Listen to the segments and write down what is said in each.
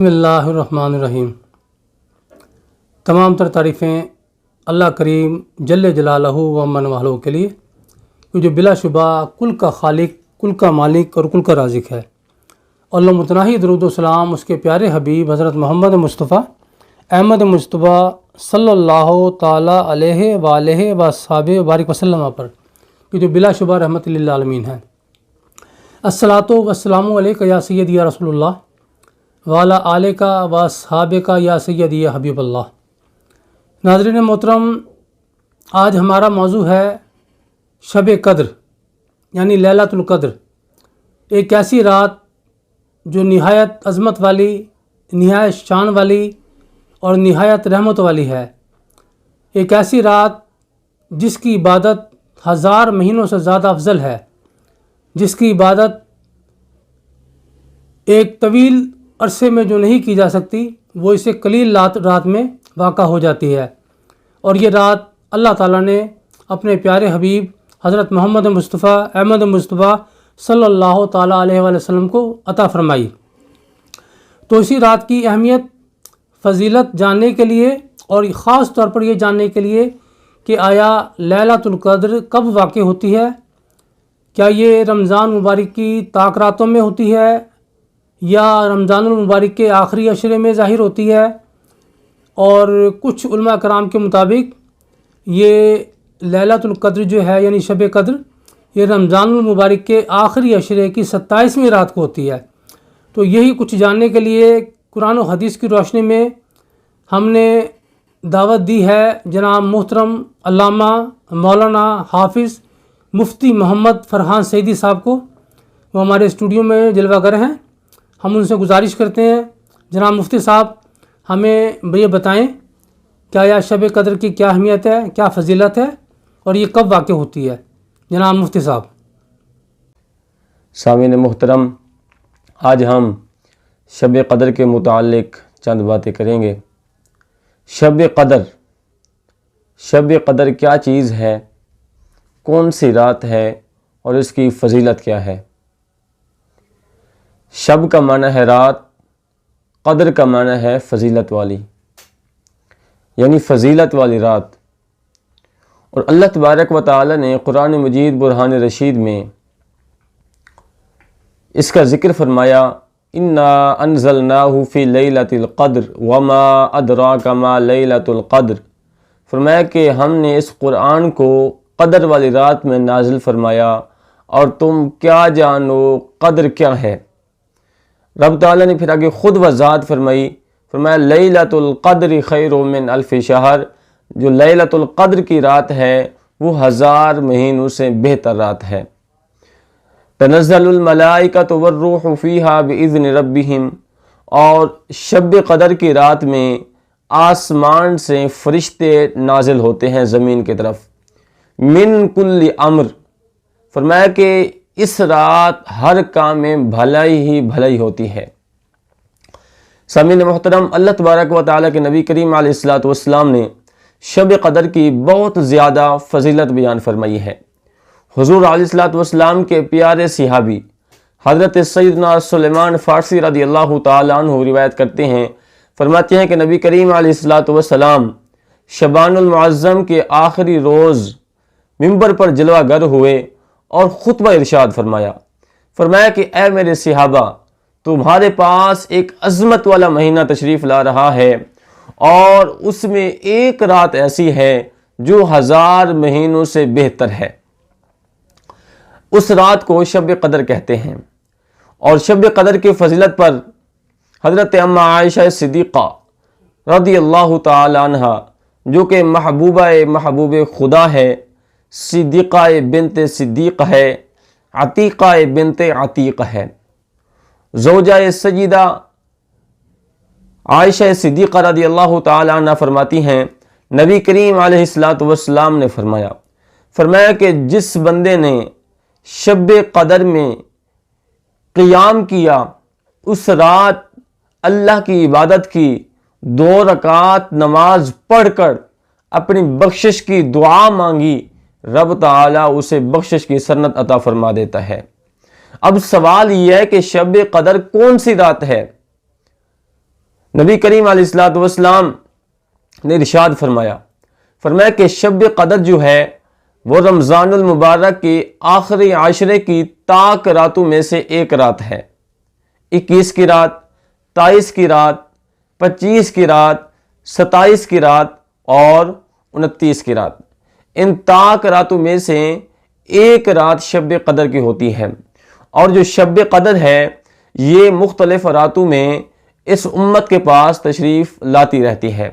بسم اللہ الرحمن الرحیم۔ تمام تر تعریفیں اللہ کریم جل جلالہ و من والہ کے لیے، جو بلا شبہ کل کا خالق، کل کا مالک اور کل کا رازق ہے۔ اور متناہی درود و سلام اس کے پیارے حبیب حضرت محمد مصطفیٰ احمد مصطفیٰ صلی اللہ تعالیٰ علیہ وآلہ وصحبہ وبارک وسلم پر، جو بلا شبہ رحمت للعالمین ہے۔ الصلاۃ والسلام علیک یا سیدی یا رسول اللہ وعلی آلک و اصحابک یا سیدی یا حبیب اللہ۔ ناظرین محترم، آج ہمارا موضوع ہے شب قدر، یعنی لیلۃ القدر، ایک ایسی رات جو نہایت عظمت والی، نہایت شان والی اور نہایت رحمت والی ہے۔ ایک ایسی رات جس کی عبادت 1000 مہینوں سے زیادہ افضل ہے، جس کی عبادت ایک طویل عرصے میں جو نہیں کی جا سکتی، وہ اسے قلیل رات میں واقع ہو جاتی ہے۔ اور یہ رات اللہ تعالیٰ نے اپنے پیارے حبیب حضرت محمد مصطفیٰ احمد مصطفیٰ صلی اللہ تعالیٰ علیہ وآلہ وسلم کو عطا فرمائی۔ تو اسی رات کی اہمیت، فضیلت جاننے کے لیے اور خاص طور پر یہ جاننے کے لیے کہ آیا لیلۃ القدر کب واقع ہوتی ہے، کیا یہ رمضان مبارک کی طاق راتوں میں ہوتی ہے یا رمضان المبارک کے آخری عشرے میں ظاہر ہوتی ہے؟ اور کچھ علماء کرام کے مطابق یہ لیلۃ القدر جو ہے، یعنی شب قدر، یہ رمضان المبارک کے آخری عشرے کی 27ویں رات کو ہوتی ہے۔ تو یہی کچھ جاننے کے لیے قرآن و حدیث کی روشنی میں ہم نے دعوت دی ہے جناب محترم علامہ مولانا حافظ مفتی محمد فرحان سعیدی صاحب کو۔ وہ ہمارے اسٹوڈیو میں جلوہ گر ہیں۔ ہم ان سے گزارش کرتے ہیں، جناب مفتی صاحب ہمیں یہ بتائیں کیا یہ شب قدر کی کیا اہمیت ہے، کیا فضیلت ہے، اور یہ کب واقع ہوتی ہے؟ جناب مفتی صاحب۔ سامعین محترم، آج ہم شب قدر کے متعلق چند باتیں کریں گے۔ شب قدر کیا چیز ہے، کون سی رات ہے اور اس کی فضیلت کیا ہے؟ شب کا معنی ہے رات، قدر کا معنی ہے فضیلت والی، یعنی فضیلت والی رات۔ اور اللہ تبارک و تعالی نے قرآن مجید برہان رشید میں اس کا ذکر فرمایا، انا انزلناہ فی لیلۃ القدر وما ادراک ما لیلۃ القدر۔ فرمایا کہ ہم نے اس قرآن کو قدر والی رات میں نازل فرمایا، اور تم کیا جانو قدر کیا ہے؟ رب تعالیٰ نے پھر آگے خود وضاحت فرمایا لیلۃ القدر خیر من الف شہر۔ جو لیلۃ القدر کی رات ہے وہ 1000 مہینوں سے بہتر رات ہے۔ تنزل الملائکۃ والروح فیہا باذن ربہم۔ اور شب قدر کی رات میں آسمان سے فرشتے نازل ہوتے ہیں زمین کی طرف۔ من کل امر، فرمایا کہ اس رات ہر کام میں بھلائی ہی بھلائی ہوتی ہے۔ سامعین محترم، اللہ تبارک و تعالیٰ کے نبی کریم علیہ الصلوۃ والسلام نے شب قدر کی بہت زیادہ فضیلت بیان فرمائی ہے۔ حضور علیہ الصلوۃ والسلام کے پیارے صحابی حضرت سیدنا سلیمان فارسی رضی اللہ تعالیٰ عنہ روایت کرتے ہیں، فرماتے ہیں کہ نبی کریم علیہ الصلوۃ والسلام شعبان المعظم کے آخری روز ممبر پر جلوہ گر ہوئے اور خطبہ ارشاد فرمایا کہ اے میرے صحابہ، تمہارے پاس ایک عظمت والا مہینہ تشریف لا رہا ہے، اور اس میں ایک رات ایسی ہے جو 1000 مہینوں سے بہتر ہے۔ اس رات کو شب قدر کہتے ہیں۔ اور شب قدر کی فضیلت پر حضرت اماں عائشہ صدیقہ رضی اللہ تعالی عنہ، جو کہ محبوب خدا ہے، صدیقہ بنت صدیق ہے، عتیقہ بنت عتیق ہے، زوجہ سیدہ عائشہ صدیقہ رضی اللہ تعالی عنہ فرماتی ہیں، نبی کریم علیہ الصلوۃ والسلام نے فرمایا کہ جس بندے نے شب قدر میں قیام کیا، اس رات اللہ کی عبادت کی، 2 رکعات نماز پڑھ کر اپنی بخشش کی دعا مانگی، رب تعالیٰ اسے بخشش کی سنت عطا فرما دیتا ہے۔ اب سوال یہ ہے کہ شب قدر کون سی رات ہے؟ نبی کریم علیہ الصلوۃ والسلام نے ارشاد فرمایا کہ شب قدر جو ہے وہ رمضان المبارک کے آخری عشرے کی تاک راتوں میں سے ایک رات ہے۔ 21 کی رات، 23 کی رات، 25 کی رات، 27 کی رات اور 29 کی رات، ان تاک راتوں میں سے ایک رات شب قدر کی ہوتی ہے۔ اور جو شب قدر ہے یہ مختلف راتوں میں اس امت کے پاس تشریف لاتی رہتی ہے،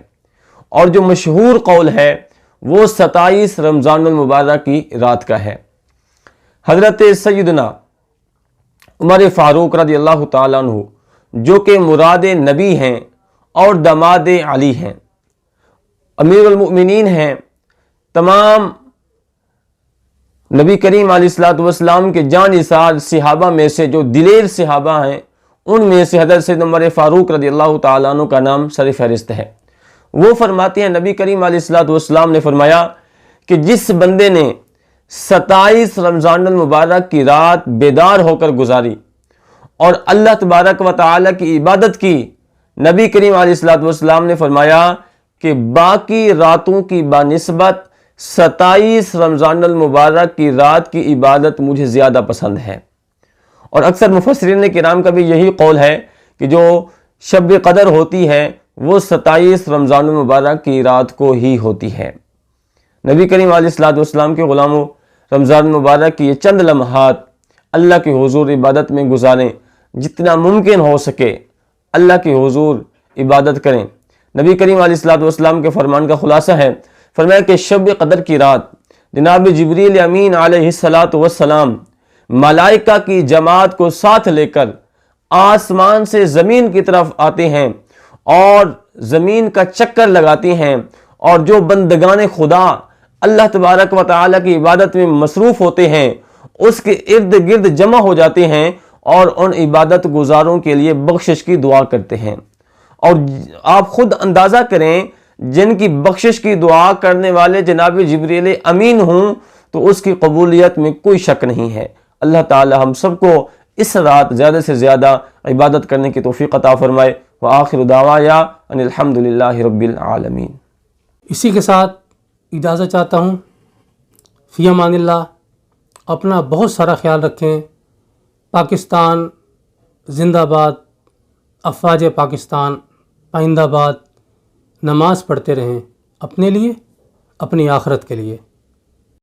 اور جو مشہور قول ہے وہ 27 رمضان المبارک کی رات کا ہے۔ حضرت سیدنا عمر فاروق رضی اللہ تعالیٰ عنہ جو کہ مراد نبی ہیں اور داماد علی ہیں، امیر المؤمنین ہیں، تمام نبی کریم علیہ الصلوۃ والسلام کے جان نثار صحابہ میں سے جو دلیر صحابہ ہیں، ان میں سے حضرت سیدنا عمر فاروق رضی اللہ تعالیٰ عنہ کا نام سر فہرست ہے۔ وہ فرماتے ہیں نبی کریم علیہ الصلوۃ والسلام نے فرمایا کہ جس بندے نے 27 رمضان المبارک کی رات بیدار ہو کر گزاری اور اللہ تبارک و تعالی کی عبادت کی، نبی کریم علیہ الصلوۃ والسلام نے فرمایا کہ باقی راتوں کی بنسبت 27 رمضان المبارک کی رات کی عبادت مجھے زیادہ پسند ہے۔ اور اکثر مفسرین کرام کا بھی یہی قول ہے کہ جو شب قدر ہوتی ہے وہ 27 رمضان المبارک کی رات کو ہی ہوتی ہے۔ نبی کریم علیہ الصلوۃ والسلام کے غلاموں، رمضان المبارک کی یہ چند لمحات اللہ کے حضور عبادت میں گزاریں، جتنا ممکن ہو سکے اللہ کے حضور عبادت کریں۔ نبی کریم علیہ الصلوۃ والسلام کے فرمان کا خلاصہ ہے، فرمایا کہ شب قدر کی رات جناب جبریل امین علیہ الصلوۃ والسلام ملائکہ کی جماعت کو ساتھ لے کر آسمان سے زمین کی طرف آتے ہیں اور زمین کا چکر لگاتے ہیں، اور جو بندگان خدا اللہ تبارک و تعالی کی عبادت میں مصروف ہوتے ہیں اس کے ارد گرد جمع ہو جاتے ہیں اور ان عبادت گزاروں کے لیے بخشش کی دعا کرتے ہیں۔ اور آپ خود اندازہ کریں، جن کی بخشش کی دعا کرنے والے جناب جبریل امین ہوں تو اس کی قبولیت میں کوئی شک نہیں ہے۔ اللہ تعالی ہم سب کو اس رات زیادہ سے زیادہ عبادت کرنے کی توفیق عطا فرمائے۔ وآخر دعوایا ان الحمد للہ رب العالمین۔ اسی کے ساتھ اجازت چاہتا ہوں، فی امان اللہ، اپنا بہت سارا خیال رکھیں۔ پاکستان زندہ باد، افواج پاکستان پائندہ باد، نماز پڑھتے رہیں، اپنے لیے، اپنی آخرت کے لیے۔